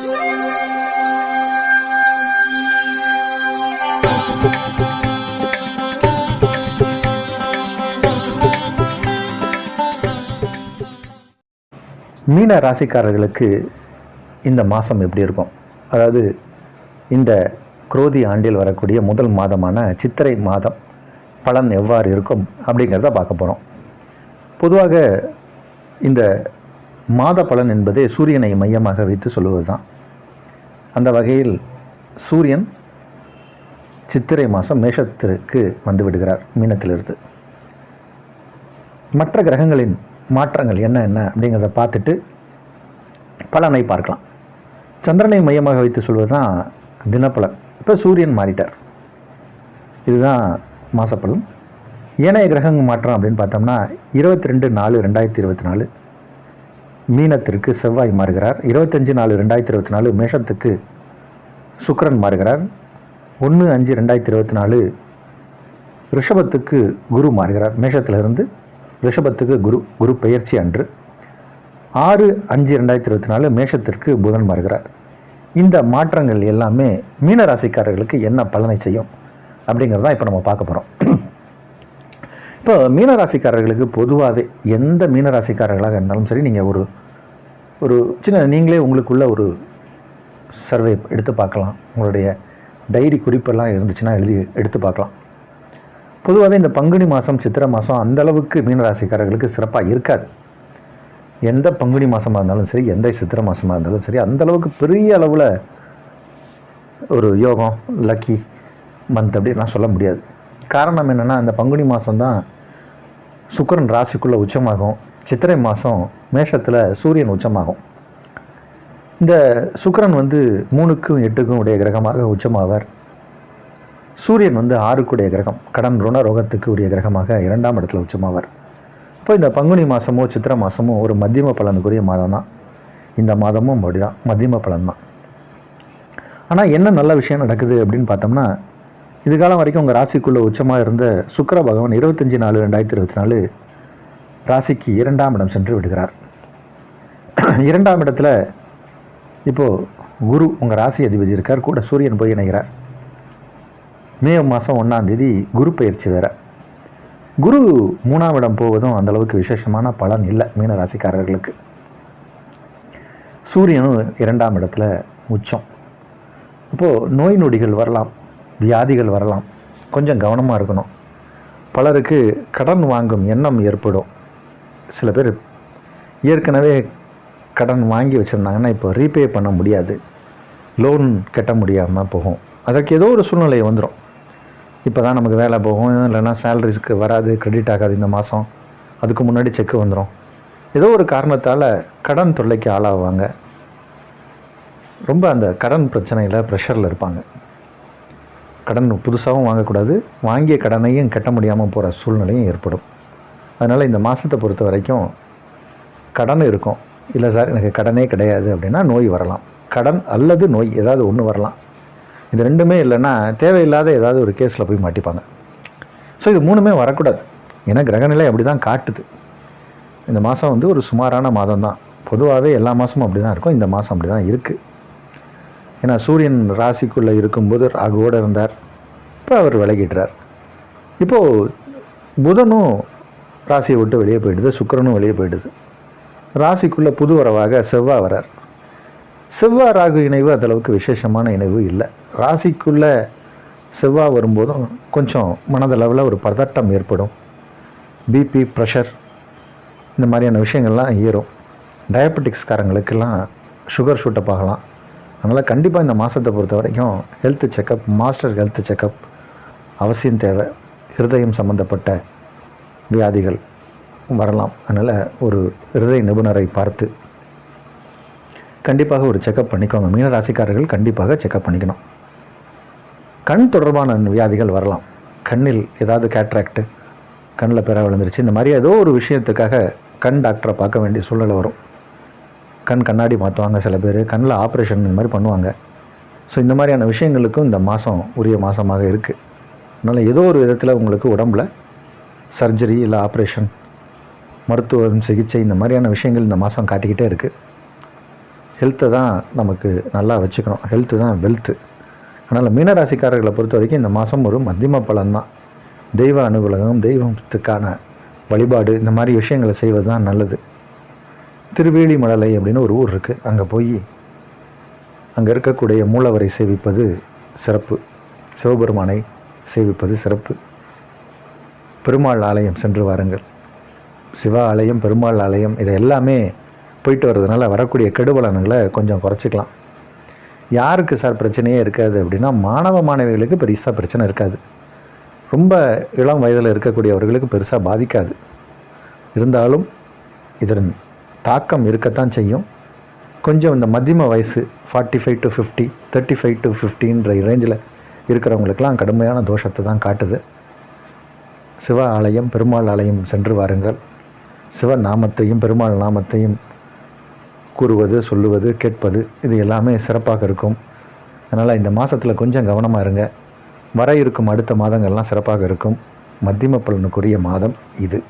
மீன ராசிக்காரர்களுக்கு இந்த மாதம் எப்படி இருக்கும்? அதாவது இந்த குரோதி ஆண்டில் வரக்கூடிய முதல் மாதமான சித்திரை மாதம் பலன் எவ்வாறு இருக்கும் அப்படிங்கிறத பார்க்க போகிறோம். பொதுவாக இந்த மாத பலன் என்பதே சூரியனை மையமாக வைத்து சொல்லுவது தான். அந்த வகையில் சூரியன் சித்திரை மாதம் மேஷத்திற்கு வந்து விடுகிறார் மீனத்திலிருந்து. மற்ற கிரகங்களின் மாற்றங்கள் என்ன அப்படிங்கிறத பார்த்துட்டு பலனை பார்க்கலாம். சந்திரனை மையமாக வைத்து சொல்வது தான் தினப்பலன். இப்போ சூரியன் மாறிட்டார், இதுதான் மாசப்பலன். ஏனைய கிரகங்கள் மாற்றம் அப்படின்னு பார்த்தோம்னா 22/4/2024 மீனத்திற்கு செவ்வாய் மாறுகிறார். 25/4/2024 மேஷத்துக்கு சுக்கிரன் மாறுகிறார். 1/5/2024 ரிஷபத்துக்கு குரு மாறுகிறார். மேஷத்திலிருந்து ரிஷபத்துக்கு குரு பெயர்ச்சி அன்று. 6/5/2024 மேஷத்திற்கு புதன் மாறுகிறார். இந்த மாற்றங்கள் எல்லாமே மீனராசிக்காரர்களுக்கு என்ன பலனை செய்யும் அப்படிங்கிறது தான் இப்போ நம்ம பார்க்க போகிறோம். இப்போ மீனராசிக்காரர்களுக்கு பொதுவாகவே எந்த மீனராசிக்காரர்களாக இருந்தாலும் சரி, நீங்கள் ஒரு சின்ன நீங்களே உங்களுக்குள்ள ஒரு சர்வே எடுத்து பார்க்கலாம். உங்களுடைய டைரி குறிப்பெல்லாம் இருந்துச்சுன்னா எடுத்து பார்க்கலாம். பொதுவாகவே இந்த பங்குனி மாதம் சித்திரை மாதம் அந்தளவுக்கு மீனராசிக்காரர்களுக்கு சிறப்பாக இருக்காது. எந்த பங்குனி மாதமாக இருந்தாலும் சரி, எந்த சித்திரை மாதமாக இருந்தாலும் சரி, அந்தளவுக்கு பெரிய அளவில் ஒரு யோகம் லக்கி மந்த் அப்படி நான் சொல்ல முடியாது. காரணம் என்னென்னா, அந்த பங்குனி மாதம்தான் சுக்கிரன் ராசிக்குள்ளே உச்சமாகும். சித்திரை மாதம் மேஷத்தில் சூரியன் உச்சமாகும். இந்த சுக்கிரன் 3க்கும் 8க்கும் உடைய கிரகமாக உச்சமாவார். சூரியன் 6க்குடைய கிரகம், கடன் ருண ரோகத்துக்கு உடைய கிரகமாக 2ஆம் இடத்துல உச்சமாவார். இப்போ இந்த பங்குனி மாதமோ சித்திரை மாதமோ ஒரு மத்தியம பலனுக்குரிய மாதம் தான். இந்த மாதமும் அப்படி தான், மத்தியம பலன் தான். ஆனால் என்ன நல்ல விஷயம் நடக்குது அப்படின்னு பார்த்தோம்னா, இது காலம் வரைக்கும் உங்கள் ராசிக்குள்ளே உச்சமாக இருந்த சுக்கிர பகவான் 25/4/2024 ராசிக்கு 2ஆம் இடம் சென்று விடுகிறார். 2ஆம் இடத்துல இப்போது குரு உங்கள் ராசி அதிபதி இருக்கார், கூட சூரியன் போய் இணைகிறார். மே மாதம் 1ஆம் தேதி குரு பயிற்சி வேறு. குரு 3ஆம் இடம் போவதும் அந்தளவுக்கு விசேஷமான பலன் இல்லை மீனராசிக்காரர்களுக்கு. சூரியனும் 2ஆம் இடத்துல உச்சம். இப்போது நோய் நொடிகள் வரலாம், வியாதிகள் வரலாம், கொஞ்சம் கவனமாக இருக்கணும். பலருக்கு கடன் வாங்கும் எண்ணம் ஏற்படும். சில பேர் ஏற்கனவே கடன் வாங்கி வச்சுருந்தாங்கன்னா இப்போ ரீபே பண்ண முடியாது, லோன் கட்ட முடியாமல் போகும். அதற்கு ஏதோ ஒரு சூழ்நிலை வந்துடும். இப்போ தான் நமக்கு வேலை போகும், இல்லைன்னா சேலரிஸ்க்கு வராது, கிரெடிட் ஆகாது இந்த மாதம், அதுக்கு முன்னாடி செக்கு வந்துடும். ஏதோ ஒரு காரணத்தால் கடன் தொல்லைக்கு ஆளாகுவாங்க. ரொம்ப அந்த கடன் பிரச்சனையில் ப்ரெஷரில் இருப்பாங்க. கடன் புதுசாகவும் வாங்கக்கூடாது, வாங்கிய கடனையும் கட்ட முடியாமல் போகிற சூழ்நிலையும் ஏற்படும். அதனால் இந்த மாதத்தை பொறுத்த வரைக்கும் கடன் இருக்கும். இல்லை சார் எனக்கு கடனே கிடையாது அப்படின்னா நோய் வரலாம். கடன் அல்லது நோய் ஏதாவது ஒன்று வரலாம். இது ரெண்டுமே இல்லைன்னா தேவையில்லாத ஏதாவது ஒரு கேஸில் போய் மாட்டிப்பாங்க. ஸோ இது 3மே வரக்கூடாது. ஏன்னா கிரகநிலை அப்படி தான் காட்டுது. இந்த மாதம் ஒரு சுமாரான மாதம் தான். பொதுவாகவே எல்லா மாதமும் அப்படி தான் இருக்கும், இந்த மாதம் அப்படி தான் இருக்குது. ஏன்னா சூரியன் ராசிக்குள்ளே இருக்கும்போது ராகுவோடு இருந்தார், இப்போ அவர் விலகிடுறார். இப்போது புதனும் ராசியை விட்டு வெளியே போயிடுது, சுக்கிரனும் வெளியே போயிடுது. ராசிக்குள்ளே புது வரவாக செவ்வாய் வரார். செவ்வாய் ராகு இணைவு அந்தளவுக்கு விசேஷமான இணைவு இல்லை. ராசிக்குள்ளே செவ்வாய் வரும்போதும் கொஞ்சம் மனதளவில் ஒரு பதட்டம் ஏற்படும். பிபி, ப்ரெஷர் இந்த மாதிரியான விஷயங்கள்லாம் ஏறும். டயபெட்டிக்ஸ்காரங்களுக்கெல்லாம் சுகர் ஷூட்டப் ஆகலாம். அதனால் கண்டிப்பாக இந்த மாதத்தை பொறுத்த வரைக்கும் health checkup, master health checkup அவசியம் தேவை. ஹிருதயம் சம்மந்தப்பட்ட வியாதிகள் வரலாம். அதனால் ஒரு ஹிருதய நிபுணரை பார்த்து கண்டிப்பாக ஒரு செக்கப் பண்ணிக்கோங்க. மீனராசிக்காரர்கள் கண்டிப்பாக செக்கப் பண்ணிக்கணும். கண் தொடர்பான வியாதிகள் வரலாம். கண்ணில் ஏதாவது கேட்ராக்டு, கண்ணில் பெற விழுந்துருச்சு, இந்த மாதிரி ஏதோ ஒரு விஷயத்துக்காக கண் டாக்டரை பார்க்க வேண்டிய சூழ்நிலை வரும். கண்ணாடி மாற்றுவாங்க சில பேர், கண்ணில் ஆப்ரேஷன் இந்த மாதிரி பண்ணுவாங்க. ஸோ இந்த மாதிரியான விஷயங்களுக்கும் இந்த மாதம் உரிய மாதமாக இருக்குது. அதனால் ஏதோ ஒரு விதத்தில் உங்களுக்கு உடம்பில் சர்ஜரி இல்லை ஆப்ரேஷன், மருத்துவம், சிகிச்சை இந்த மாதிரியான விஷயங்கள் இந்த மாதம் காட்டிக்கிட்டே இருக்குது. ஹெல்த்தை தான் நமக்கு நல்லா வச்சுக்கணும். ஹெல்த்து தான் வெல்த்து. அதனால் மீனராசிக்காரர்களை பொறுத்த வரைக்கும் இந்த மாதம் ஒரு மத்தியம பலன்தான். தெய்வ அனுகூலம், தெய்வத்துக்கான வழிபாடு, இந்த மாதிரி விஷயங்களை செய்வது தான் நல்லது. திருவேலிமலை அப்படின்னு ஒரு ஊர் இருக்குது. அங்கே போய் அங்கே இருக்கக்கூடிய மூலவரை சேவிப்பது சிறப்பு. சிவபெருமானை சேவிப்பது சிறப்பு. பெருமாள் ஆலயம் சென்று வாருங்கள். சிவ ஆலயம், பெருமாள் ஆலயம், இதை எல்லாமே போயிட்டு வர்றதுனால வரக்கூடிய கெடுபலன்களை கொஞ்சம் குறைச்சிக்கலாம். யாருக்கு சார் பிரச்சனையே இருக்காது அப்படின்னா, மாணவ மாணவிகளுக்கு பெருசாக பிரச்சனை இருக்காது. ரொம்ப இளம் வயதில் இருக்கக்கூடியவர்களுக்கு பெருசாக பாதிக்காது. இருந்தாலும் இதன் தாக்கம் இருக்கத்தான் செய்யும். கொஞ்சம் இந்த மத்தியம வயசு 45 to 50, 35 to 50 ரேஞ்சில் இருக்கிறவங்களுக்கெல்லாம் கடுமையான தோஷத்தை தான் காட்டுது. சிவ ஆலயம், பெருமாள் ஆலயம் சென்று வாருங்கள். சிவ நாமத்தையும் பெருமாள் நாமத்தையும் கூறுவது, சொல்லுவது, கேட்பது, இது எல்லாமே சிறப்பாக இருக்கும். அதனால் இந்த மாதத்தில் கொஞ்சம் கவனமாக இருங்க. வர இருக்கும் அடுத்த மாதங்கள்லாம் சிறப்பாக இருக்கும். மத்தியம பலனுக்குரிய மாதம் இது.